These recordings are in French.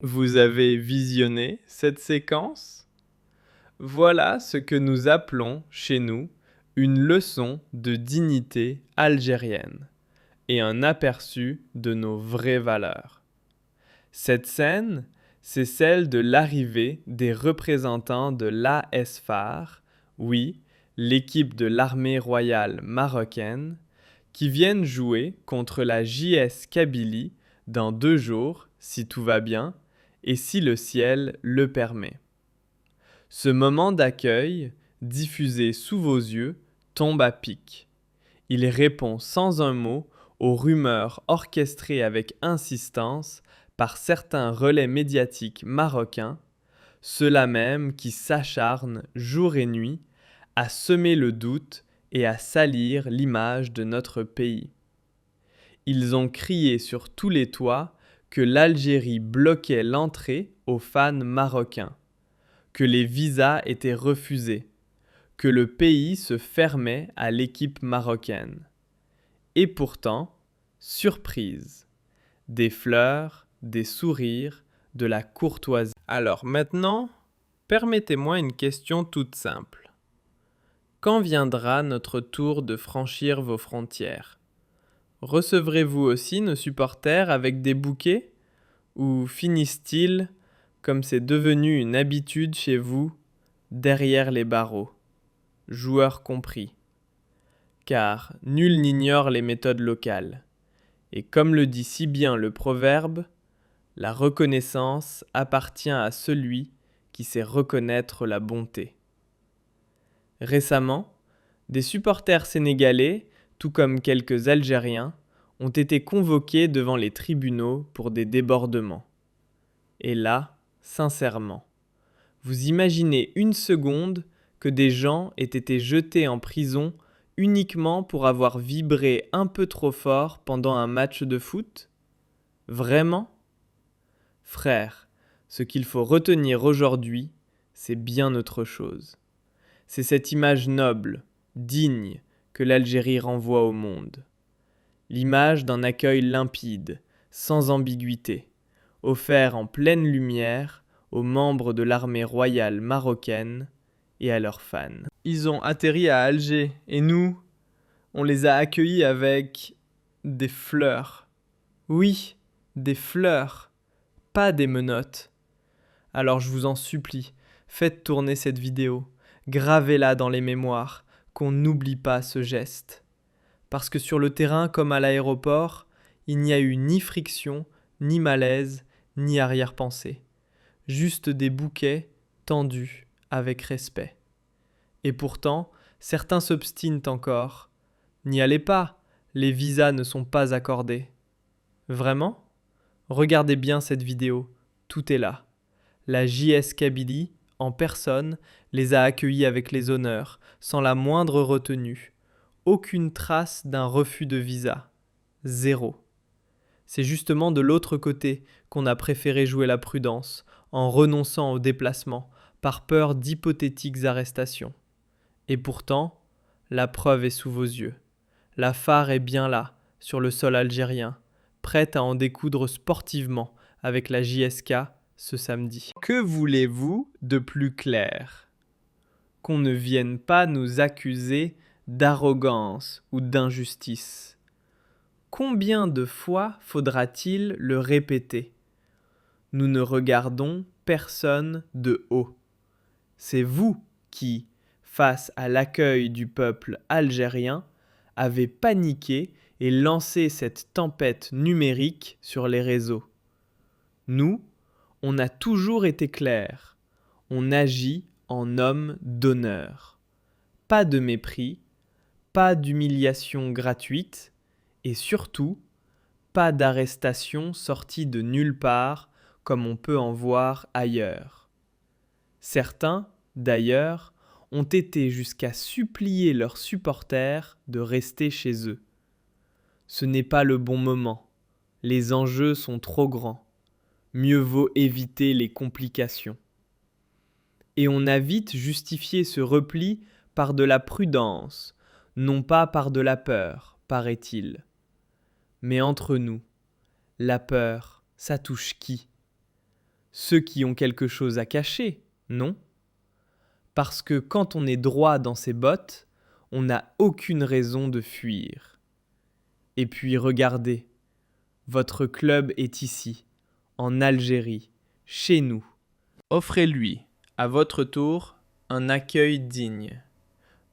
Vous avez visionné cette séquence? Voilà ce que nous appelons chez nous une leçon de dignité algérienne et un aperçu de nos vraies valeurs. Cette scène, c'est celle de l'arrivée des représentants de l'ASFAR, oui, l'équipe de l'armée royale marocaine, qui viennent jouer contre la JS Kabylie dans 2 jours, si tout va bien, et si le ciel le permet. Ce moment d'accueil, diffusé sous vos yeux, tombe à pic. Il répond sans un mot aux rumeurs orchestrées avec insistance par certains relais médiatiques marocains, ceux-là même qui s'acharnent jour et nuit à semer le doute et à salir l'image de notre pays. Ils ont crié sur tous les toits que l'Algérie bloquait l'entrée aux fans marocains, que les visas étaient refusés, que le pays se fermait à l'équipe marocaine. Et pourtant, surprise, des fleurs, des sourires, de la courtoisie. Alors maintenant, permettez-moi une question toute simple. Quand viendra notre tour de franchir vos frontières? Recevrez-vous aussi nos supporters avec des bouquets? Ou finissent-ils, comme c'est devenu une habitude chez vous, derrière les barreaux, joueurs compris? Car nul n'ignore les méthodes locales. Et comme le dit si bien le proverbe, la reconnaissance appartient à celui qui sait reconnaître la bonté. Récemment, des supporters sénégalais, tout comme quelques Algériens, ont été convoqués devant les tribunaux pour des débordements. Et là, sincèrement, vous imaginez une seconde que des gens aient été jetés en prison uniquement pour avoir vibré un peu trop fort pendant un match de foot? Vraiment? Frères, ce qu'il faut retenir aujourd'hui, c'est bien autre chose. C'est cette image noble, digne, que l'Algérie renvoie au monde. L'image d'un accueil limpide, sans ambiguïté, offert en pleine lumière aux membres de l'armée royale marocaine et à leurs fans. Ils ont atterri à Alger et nous, on les a accueillis avec des fleurs. Oui, des fleurs, pas des menottes. Alors je vous en supplie, faites tourner cette vidéo, gravez-la dans les mémoires, qu'on n'oublie pas ce geste. Parce que sur le terrain comme à l'aéroport, il n'y a eu ni friction, ni malaise, ni arrière-pensée. Juste des bouquets tendus avec respect. Et pourtant, certains s'obstinent encore. N'y allez pas, les visas ne sont pas accordés. Vraiment? Regardez bien cette vidéo, tout est là. La JS Kabylie, en personne, les a accueillis avec les honneurs, sans la moindre retenue. Aucune trace d'un refus de visa. Zéro. C'est justement de l'autre côté qu'on a préféré jouer la prudence, en renonçant au déplacement, par peur d'hypothétiques arrestations. Et pourtant, la preuve est sous vos yeux. La phare est bien là, sur le sol algérien, prête à en découdre sportivement avec la JSK ce samedi. Que voulez-vous de plus clair? Qu'on ne vienne pas nous accuser d'arrogance ou d'injustice. Combien de fois faudra-t-il le répéter? Nous ne regardons personne de haut. C'est vous qui, face à l'accueil du peuple algérien, avez paniqué et lancé cette tempête numérique sur les réseaux. Nous, on a toujours été clairs. On agit en homme d'honneur. Pas de mépris, pas d'humiliation gratuite et surtout, pas d'arrestation sortie de nulle part comme on peut en voir ailleurs. Certains, d'ailleurs, ont été jusqu'à supplier leurs supporters de rester chez eux. Ce n'est pas le bon moment. Les enjeux sont trop grands. Mieux vaut éviter les complications. Et on a vite justifié ce repli par de la prudence, non pas par de la peur, paraît-il. Mais entre nous, la peur, ça touche qui? ceux qui ont quelque chose à cacher, non? Parce que quand on est droit dans ses bottes, on n'a aucune raison de fuir. Et puis regardez, votre club est ici, en Algérie, chez nous. Offrez-lui, à votre tour, un accueil digne.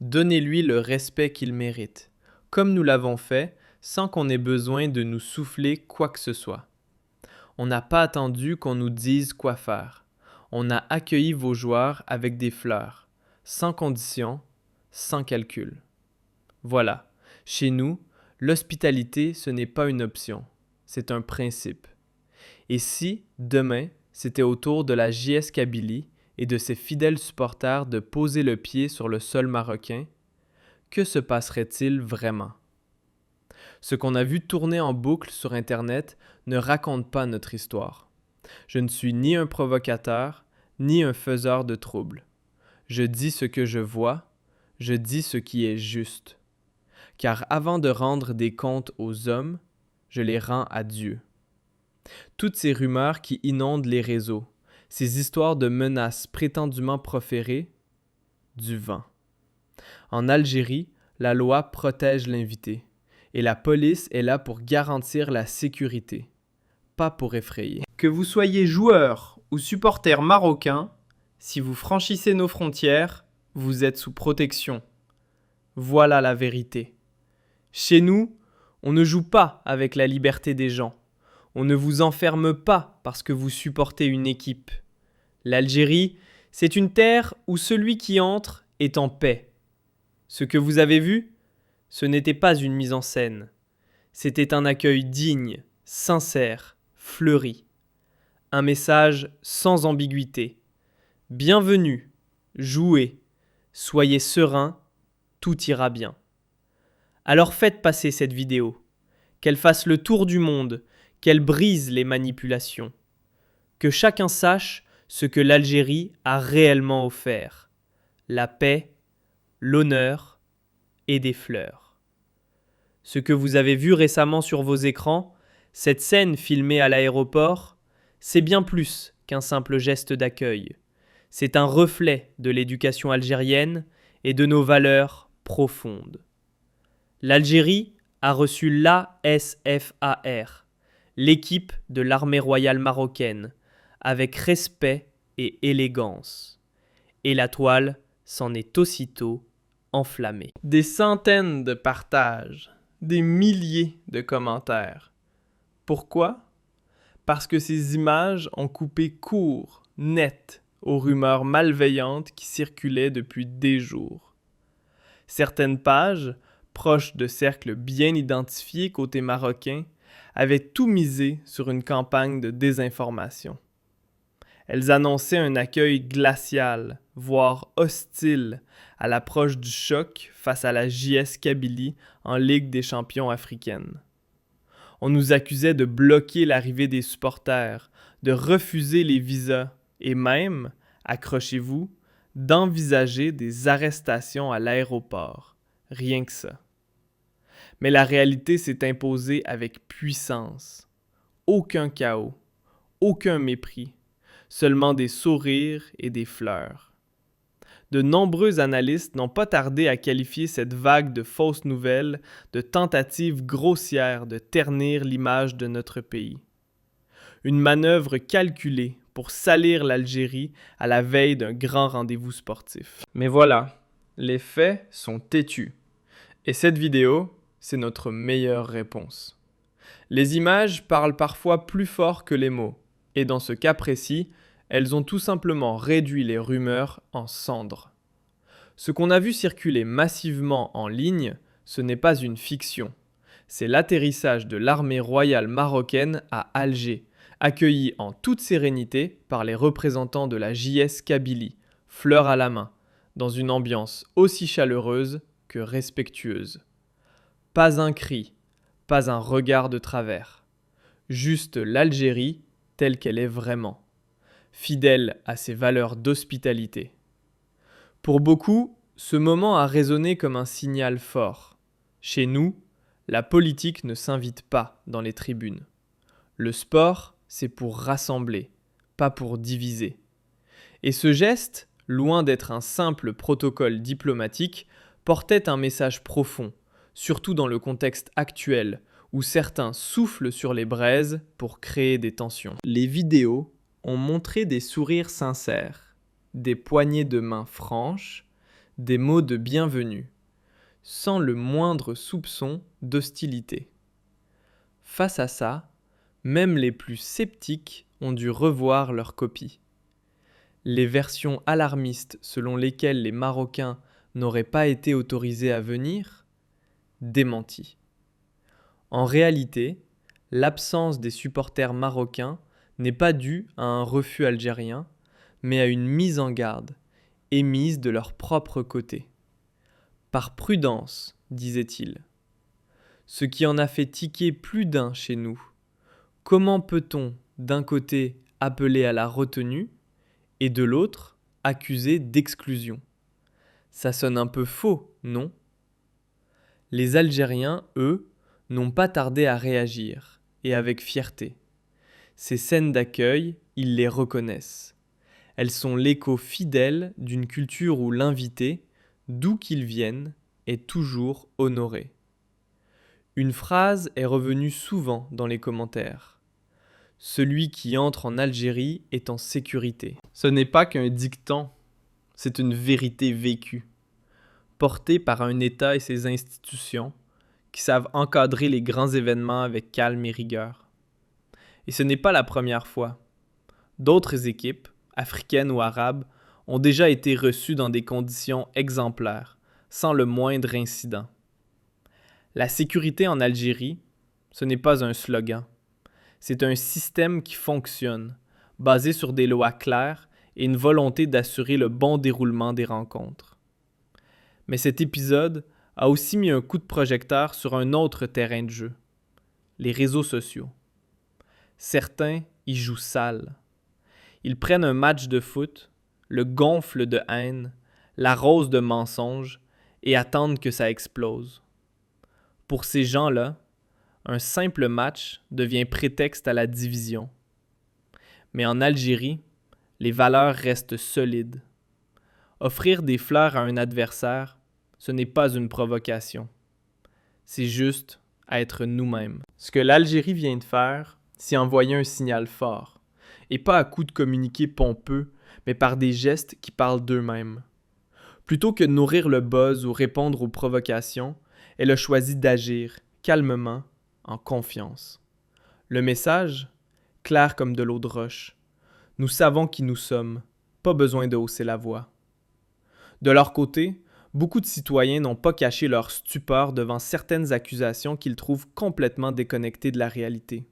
Donnez-lui le respect qu'il mérite, comme nous l'avons fait, sans qu'on ait besoin de nous souffler quoi que ce soit. On n'a pas attendu qu'on nous dise quoi faire. On a accueilli vos joueurs avec des fleurs, sans condition, sans calcul. Voilà, chez nous, l'hospitalité, ce n'est pas une option, c'est un principe. Et si, demain, c'était au tour de la JS Kabylie et de ses fidèles supporters de poser le pied sur le sol marocain, que se passerait-il vraiment? Ce qu'on a vu tourner en boucle sur Internet ne raconte pas notre histoire. Je ne suis ni un provocateur, ni un faiseur de troubles. Je dis ce que je vois, je dis ce qui est juste. Car avant de rendre des comptes aux hommes, je les rends à Dieu. Toutes ces rumeurs qui inondent les réseaux, ces histoires de menaces prétendument proférées, du vent. En Algérie, la loi protège l'invité, et la police est là pour garantir la sécurité, pas pour effrayer. Que vous soyez joueur ou supporter marocain, si vous franchissez nos frontières, vous êtes sous protection. Voilà la vérité. Chez nous, on ne joue pas avec la liberté des gens. On ne vous enferme pas parce que vous supportez une équipe. L'Algérie, c'est une terre où celui qui entre est en paix. Ce que vous avez vu, ce n'était pas une mise en scène. C'était un accueil digne, sincère, fleuri. Un message sans ambiguïté. Bienvenue, jouez, soyez serein, tout ira bien. Alors faites passer cette vidéo, qu'elle fasse le tour du monde, qu'elle brise les manipulations. Que chacun sache ce que l'Algérie a réellement offert. La paix, l'honneur et des fleurs. Ce que vous avez vu récemment sur vos écrans, cette scène filmée à l'aéroport, c'est bien plus qu'un simple geste d'accueil. C'est un reflet de l'éducation algérienne et de nos valeurs profondes. L'Algérie a reçu l'ASFAR, l'équipe de l'armée royale marocaine, avec respect et élégance. Et la toile s'en est aussitôt enflammée. Des centaines de partages, des milliers de commentaires. Pourquoi? Parce que ces images ont coupé court, net, aux rumeurs malveillantes qui circulaient depuis des jours. Certaines pages, proches de cercles bien identifiés côté marocain, avaient tout misé sur une campagne de désinformation. Elles annonçaient un accueil glacial, voire hostile, à l'approche du choc face à la JS Kabylie en Ligue des champions africaine. On nous accusait de bloquer l'arrivée des supporters, de refuser les visas et même, accrochez-vous, d'envisager des arrestations à l'aéroport. Rien que ça. Mais la réalité s'est imposée avec puissance. Aucun chaos, aucun mépris, seulement des sourires et des fleurs. De nombreux analystes n'ont pas tardé à qualifier cette vague de fausses nouvelles de tentative grossière de ternir l'image de notre pays. Une manœuvre calculée pour salir l'Algérie à la veille d'un grand rendez-vous sportif. Mais voilà, les faits sont têtus. Et cette vidéo, c'est notre meilleure réponse. Les images parlent parfois plus fort que les mots, et dans ce cas précis, elles ont tout simplement réduit les rumeurs en cendres. Ce qu'on a vu circuler massivement en ligne, ce n'est pas une fiction. C'est l'atterrissage de l'armée royale marocaine à Alger, accueilli en toute sérénité par les représentants de la JS Kabylie, fleurs à la main, dans une ambiance aussi chaleureuse que respectueuse. Pas un cri, pas un regard de travers. Juste l'Algérie telle qu'elle est vraiment, fidèle à ses valeurs d'hospitalité. Pour beaucoup, ce moment a résonné comme un signal fort. Chez nous, la politique ne s'invite pas dans les tribunes. Le sport, c'est pour rassembler, pas pour diviser. Et ce geste, loin d'être un simple protocole diplomatique, portait un message profond, surtout dans le contexte actuel, où certains soufflent sur les braises pour créer des tensions. Les vidéos ont montré des sourires sincères, des poignées de main franches, des mots de bienvenue, sans le moindre soupçon d'hostilité. Face à ça, même les plus sceptiques ont dû revoir leur copie. Les versions alarmistes selon lesquelles les Marocains n'auraient pas été autorisés à venir, démenties. En réalité, l'absence des supporters marocains n'est pas due à un refus algérien, mais à une mise en garde, émise de leur propre côté. Par prudence, disait-il. Ce qui en a fait tiquer plus d'un chez nous. Comment peut-on, d'un côté, appeler à la retenue, et de l'autre, accuser d'exclusion? Ça sonne un peu faux, non? Les Algériens, eux, n'ont pas tardé à réagir, et avec fierté. Ces scènes d'accueil, ils les reconnaissent. Elles sont l'écho fidèle d'une culture où l'invité, d'où qu'il vienne, est toujours honoré. Une phrase est revenue souvent dans les commentaires. Celui qui entre en Algérie est en sécurité. Ce n'est pas qu'un dicton, c'est une vérité vécue, portée par un État et ses institutions qui savent encadrer les grands événements avec calme et rigueur. Et ce n'est pas la première fois. D'autres équipes, africaines ou arabes, ont déjà été reçues dans des conditions exemplaires, sans le moindre incident. La sécurité en Algérie, ce n'est pas un slogan. C'est un système qui fonctionne, basé sur des lois claires et une volonté d'assurer le bon déroulement des rencontres. Mais cet épisode a aussi mis un coup de projecteur sur un autre terrain de jeu, les réseaux sociaux. Certains y jouent sale. Ils prennent un match de foot, le gonflent de haine, l'arrosent de mensonges et attendent que ça explose. Pour ces gens-là, un simple match devient prétexte à la division. Mais en Algérie, les valeurs restent solides. Offrir des fleurs à un adversaire, ce n'est pas une provocation. C'est juste être nous-mêmes. Ce que l'Algérie vient de faire, c'est envoyer un signal fort. Et pas à coup de communiqué pompeux, mais par des gestes qui parlent d'eux-mêmes. Plutôt que de nourrir le buzz ou répondre aux provocations, elle a choisi d'agir calmement, en confiance. Le message, clair comme de l'eau de roche. Nous savons qui nous sommes, pas besoin de hausser la voix. De leur côté, beaucoup de citoyens n'ont pas caché leur stupeur devant certaines accusations qu'ils trouvent complètement déconnectées de la réalité.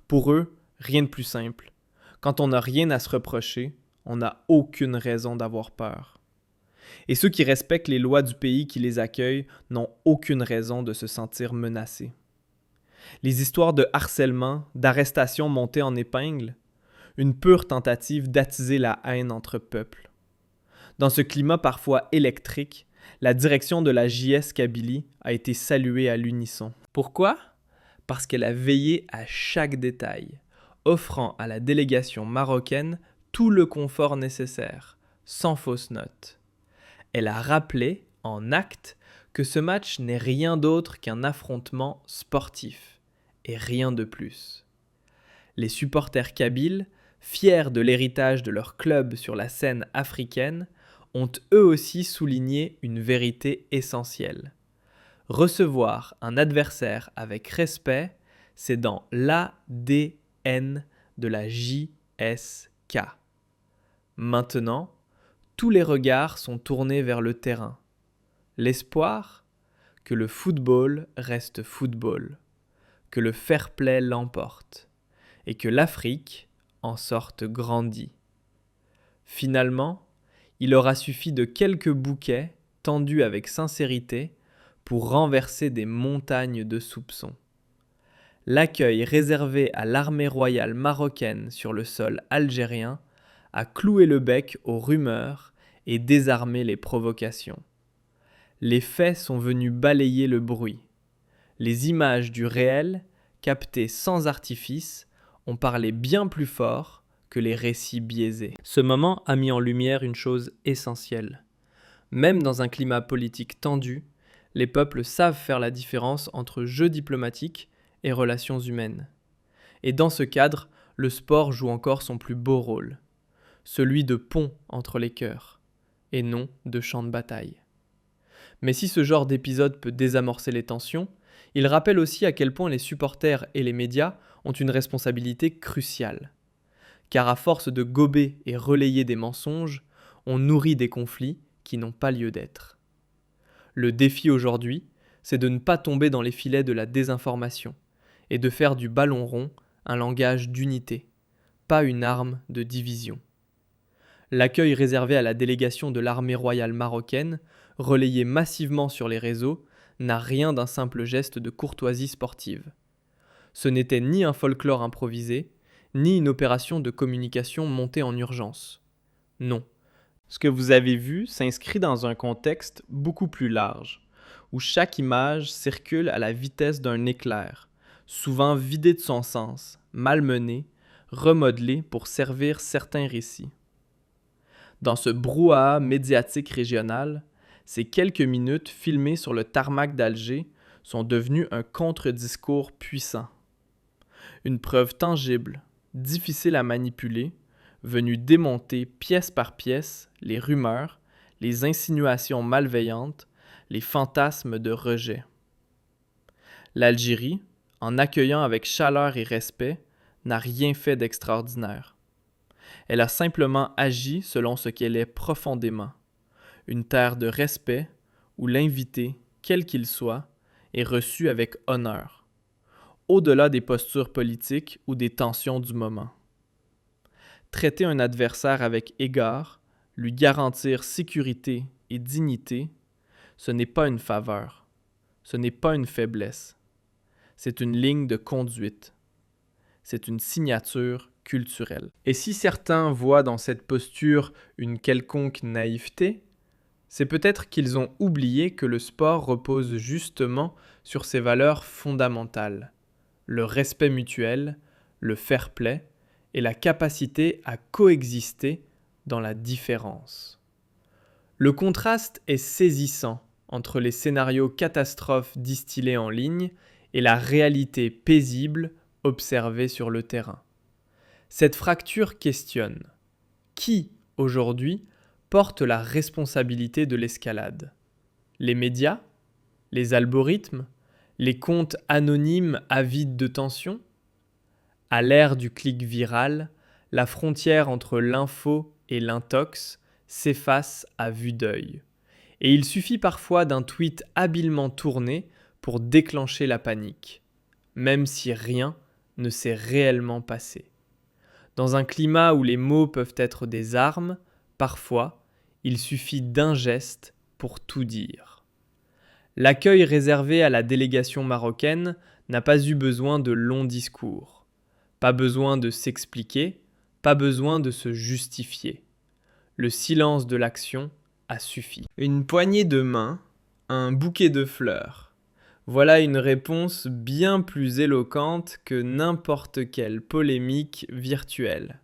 Pour eux, rien de plus simple. Quand on n'a rien à se reprocher, on n'a aucune raison d'avoir peur. Et ceux qui respectent les lois du pays qui les accueille n'ont aucune raison de se sentir menacés. Les histoires de harcèlement, d'arrestation montées en épingle, une pure tentative d'attiser la haine entre peuples. Dans ce climat parfois électrique, la direction de la JS Kabylie a été saluée à l'unisson. Pourquoi? Parce qu'elle a veillé à chaque détail, offrant à la délégation marocaine tout le confort nécessaire, sans fausse note. Elle a rappelé, en acte, que ce match n'est rien d'autre qu'un affrontement sportif, et rien de plus. Les supporters kabyles, fiers de l'héritage de leur club sur la scène africaine, ont eux aussi souligné une vérité essentielle. Recevoir un adversaire avec respect, c'est dans l'ADN de la JSK. Maintenant, tous les regards sont tournés vers le terrain. L'espoir que le football reste football, que le fair-play l'emporte, et que l'Afrique en sorte grandie. Finalement, il aura suffi de quelques bouquets tendus avec sincérité pour renverser des montagnes de soupçons. L'accueil réservé à l'armée royale marocaine sur le sol algérien a cloué le bec aux rumeurs et désarmé les provocations. Les faits sont venus balayer le bruit. Les images du réel, captées sans artifice, ont parlé bien plus fort que les récits biaisés. Ce moment a mis en lumière une chose essentielle. Même dans un climat politique tendu, les peuples savent faire la différence entre jeu diplomatique et relations humaines. Et dans ce cadre, le sport joue encore son plus beau rôle, celui de pont entre les cœurs, et non de champ de bataille. Mais si ce genre d'épisode peut désamorcer les tensions, il rappelle aussi à quel point les supporters et les médias ont une responsabilité cruciale. Car à force de gober et relayer des mensonges, on nourrit des conflits qui n'ont pas lieu d'être. Le défi aujourd'hui, c'est de ne pas tomber dans les filets de la désinformation et de faire du ballon rond un langage d'unité, pas une arme de division. L'accueil réservé à la délégation de l'armée royale marocaine, relayé massivement sur les réseaux, n'a rien d'un simple geste de courtoisie sportive. Ce n'était ni un folklore improvisé, ni une opération de communication montée en urgence. Non. Ce que vous avez vu s'inscrit dans un contexte beaucoup plus large, où chaque image circule à la vitesse d'un éclair, souvent vidée de son sens, malmenée, remodelée pour servir certains récits. Dans ce brouhaha médiatique régional, ces quelques minutes filmées sur le tarmac d'Alger sont devenues un contre-discours puissant. Une preuve tangible, difficile à manipuler, venue démonter pièce par pièce les rumeurs, les insinuations malveillantes, les fantasmes de rejet. L'Algérie, en accueillant avec chaleur et respect, n'a rien fait d'extraordinaire. Elle a simplement agi selon ce qu'elle est profondément, une terre de respect où l'invité, quel qu'il soit, est reçu avec honneur, au-delà des postures politiques ou des tensions du moment. Traiter un adversaire avec égard, lui garantir sécurité et dignité, ce n'est pas une faveur, ce n'est pas une faiblesse, c'est une ligne de conduite, c'est une signature culturelle. Et si certains voient dans cette posture une quelconque naïveté, c'est peut-être qu'ils ont oublié que le sport repose justement sur ces valeurs fondamentales, le respect mutuel, le fair-play et la capacité à coexister dans la différence. Le contraste est saisissant entre les scénarios catastrophes distillés en ligne et la réalité paisible observée sur le terrain. Cette fracture questionne. Qui, aujourd'hui, porte la responsabilité de l'escalade? Les médias? Les algorithmes? Les comptes anonymes avides de tension? À l'ère du clic viral, la frontière entre l'info et l'intox s'efface à vue d'œil. Et il suffit parfois d'un tweet habilement tourné pour déclencher la panique, même si rien ne s'est réellement passé. Dans un climat où les mots peuvent être des armes, parfois, il suffit d'un geste pour tout dire. L'accueil réservé à la délégation marocaine n'a pas eu besoin de longs discours. Pas besoin de s'expliquer, pas besoin de se justifier. Le silence de l'action a suffi. Une poignée de main, un bouquet de fleurs. Voilà une réponse bien plus éloquente que n'importe quelle polémique virtuelle.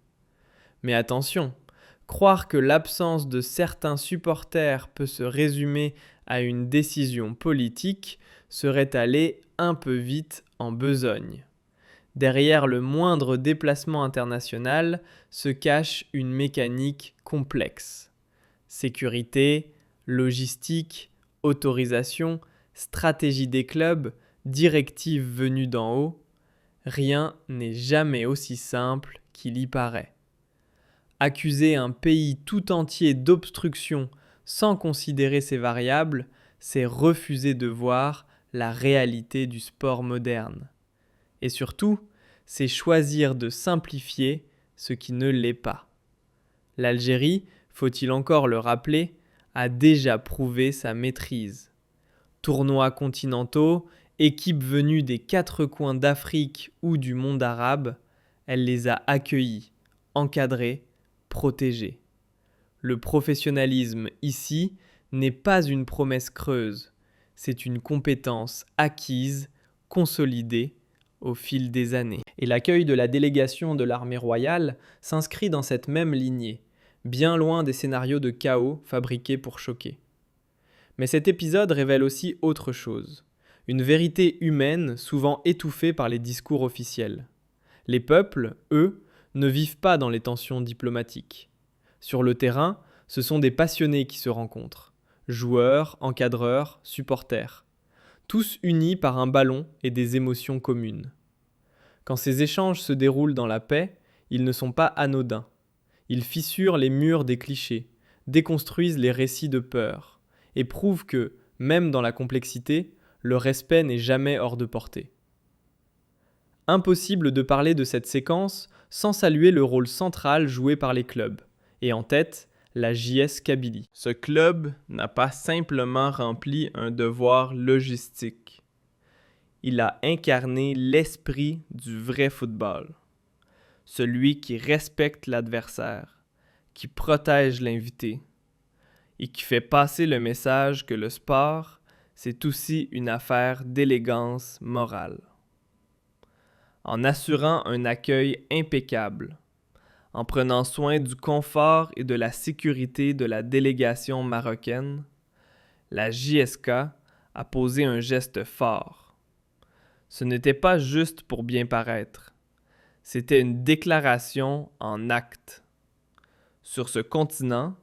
Mais attention, croire que l'absence de certains supporters peut se résumer à une décision politique serait aller un peu vite en besogne. Derrière le moindre déplacement international se cache une mécanique complexe. Sécurité, logistique, autorisation, stratégie des clubs, directives venues d'en haut, rien n'est jamais aussi simple qu'il y paraît. Accuser un pays tout entier d'obstruction sans considérer ces variables, c'est refuser de voir la réalité du sport moderne. Et surtout, c'est choisir de simplifier ce qui ne l'est pas. L'Algérie, faut-il encore le rappeler, a déjà prouvé sa maîtrise. Tournois continentaux, équipes venues des 4 coins d'Afrique ou du monde arabe, elle les a accueillis, encadrés, protégés. Le professionnalisme ici n'est pas une promesse creuse, c'est une compétence acquise, consolidée, au fil des années. Et l'accueil de la délégation de l'armée royale s'inscrit dans cette même lignée, bien loin des scénarios de chaos fabriqués pour choquer. Mais cet épisode révèle aussi autre chose, une vérité humaine souvent étouffée par les discours officiels. Les peuples, eux, ne vivent pas dans les tensions diplomatiques. Sur le terrain, ce sont des passionnés qui se rencontrent, joueurs, encadreurs, supporters, tous unis par un ballon et des émotions communes. Quand ces échanges se déroulent dans la paix, ils ne sont pas anodins. Ils fissurent les murs des clichés, déconstruisent les récits de peur, et prouvent que, même dans la complexité, le respect n'est jamais hors de portée. Impossible de parler de cette séquence sans saluer le rôle central joué par les clubs, et en tête, la JS Kabylie. Ce club n'a pas simplement rempli un devoir logistique. Il a incarné l'esprit du vrai football. Celui qui respecte l'adversaire, qui protège l'invité, et qui fait passer le message que le sport, c'est aussi une affaire d'élégance morale. En assurant un accueil impeccable, en prenant soin du confort et de la sécurité de la délégation marocaine, la JSK a posé un geste fort. Ce n'était pas juste pour bien paraître, c'était une déclaration en actes. Sur ce continent,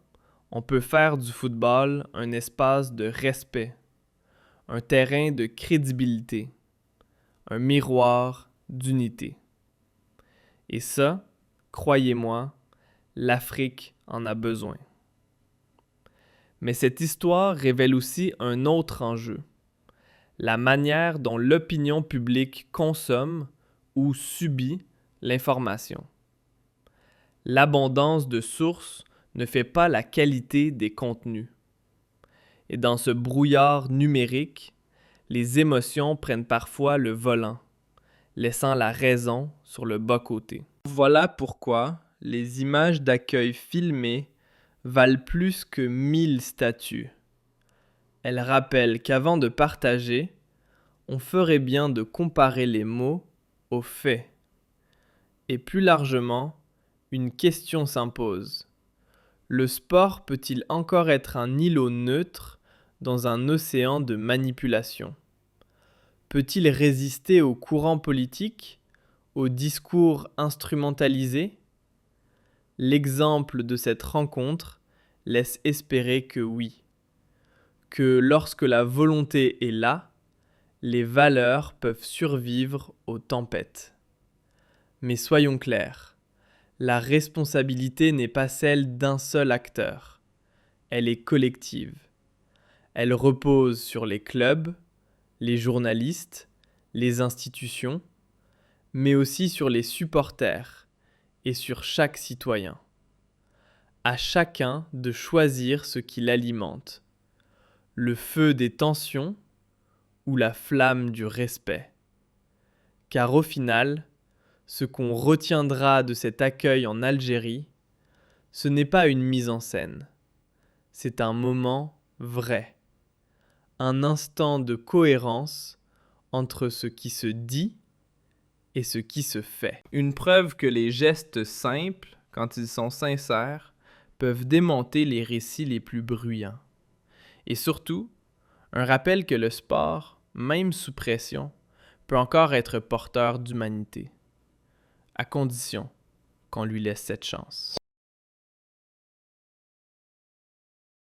on peut faire du football un espace de respect, un terrain de crédibilité, un miroir d'unité. Et ça, croyez-moi, l'Afrique en a besoin. Mais cette histoire révèle aussi un autre enjeu, la manière dont l'opinion publique consomme ou subit l'information. L'abondance de sources ne fait pas la qualité des contenus. Et dans ce brouillard numérique, les émotions prennent parfois le volant, laissant la raison sur le bas-côté. Voilà pourquoi les images d'accueil filmées valent plus que 1000 statuts. Elles rappellent qu'avant de partager, on ferait bien de comparer les mots aux faits. Et plus largement, une question s'impose. Le sport peut-il encore être un îlot neutre dans un océan de manipulation? Peut-il résister aux courants politiques, aux discours instrumentalisés? L'exemple de cette rencontre laisse espérer que oui, que lorsque la volonté est là, les valeurs peuvent survivre aux tempêtes. Mais soyons clairs, la responsabilité n'est pas celle d'un seul acteur, elle est collective. Elle repose sur les clubs, les journalistes, les institutions, mais aussi sur les supporters et sur chaque citoyen. À chacun de choisir ce qui l'alimente, le feu des tensions ou la flamme du respect. Car au final, ce qu'on retiendra de cet accueil en Algérie, ce n'est pas une mise en scène, c'est un moment vrai. Un instant de cohérence entre ce qui se dit et ce qui se fait. Une preuve que les gestes simples, quand ils sont sincères, peuvent démonter les récits les plus bruyants. Et surtout, un rappel que le sport, même sous pression, peut encore être porteur d'humanité, à condition qu'on lui laisse cette chance.